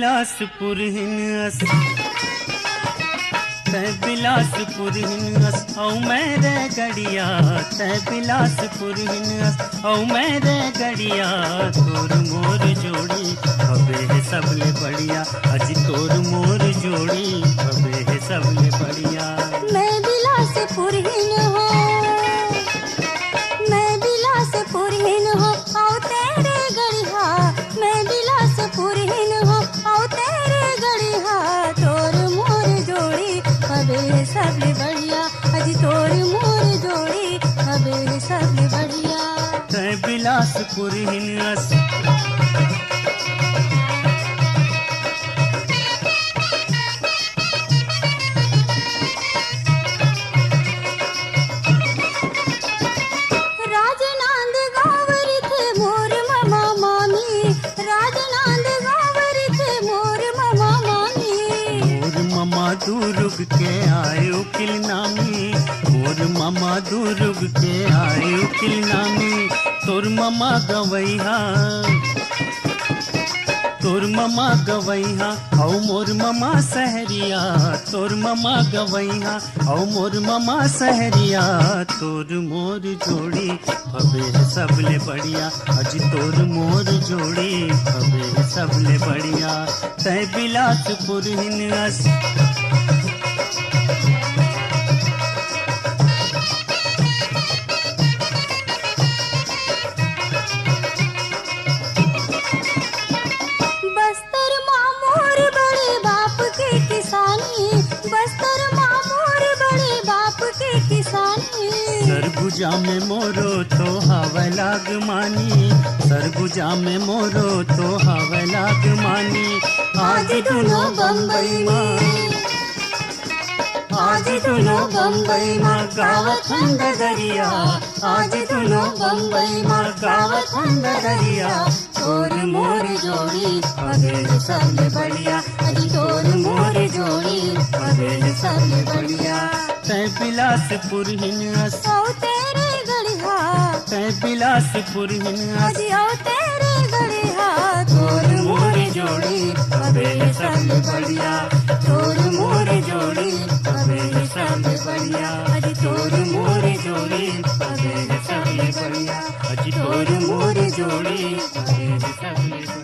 Bilaspur heinous तै Bilaspur heinous औ मेरे गड़िया तै बिलासपुर हिनस औ मेरे गड़िया तोर मोर जोड़ी हवे है सबले बढ़िया अजी तोर मोर जोड़ी हवे है सबले बढ़िया। मैं बिलासपुर हिन हो मैं बिलासपुर हिन हो औ तेरे गड़िया मैं बिलासपुर हिन हो औ तेरे गड़िया तोर मोर जोड़ी हवे है सबले बढ़िया अजी तोर मोर जोड़ी हवे है सबले बढ़िया। तै बिलासपुर हिनस राजनांद गावरी थे मोर मामा मामी राजनांद गावरी थे मोर मामा मामी मोर मामा दुर्ग के आयो किलनामी मोर मामा दुर्ग के आयो किलनामी तोर मामा गवैहा तोर मामा गवैहा औ मोर मामा सहरिया तोर मामा गवैहा औ मोर मामा सहरिया तोर मोर जोड़ी हवे है सबले बढ़िया अजी तोर मोर जोड़ी हवे है सबले बढ़िया। तै बिलासपुर हिनस बस्तर मामोर बड़े बाप के किसानी बस्तर मामोर बड़े बाप के किसानी सरगुजा में मोरो तो हवा लाग मानी सरगुजा में मोरो तो हवा लाग मानी आज दोनों बम्बई माँ आज दोनों बम्बई माँ गावत हंद दरिया आज दोनों बम्बई माँ गावत हंद दरिया तोर मोर जोड़ी हवे सबले बढ़िया अजी तोर मोर जोड़ी हवे सबले बढ़िया। तै बिलासपुर हिनस औ तेरे गड़िया तै बिलासपुर हिनस अजी औ तेरे गड़िया तोर मोर जोड़ी हवे सबले बढ़िया तोर मोर जोड़ी हवे सबले बढ़िया अजी तोर मोर जोड़ी हवे सबले बढ़िया अजी तोर मोर जोड़ी हवे सबले बढ़िया।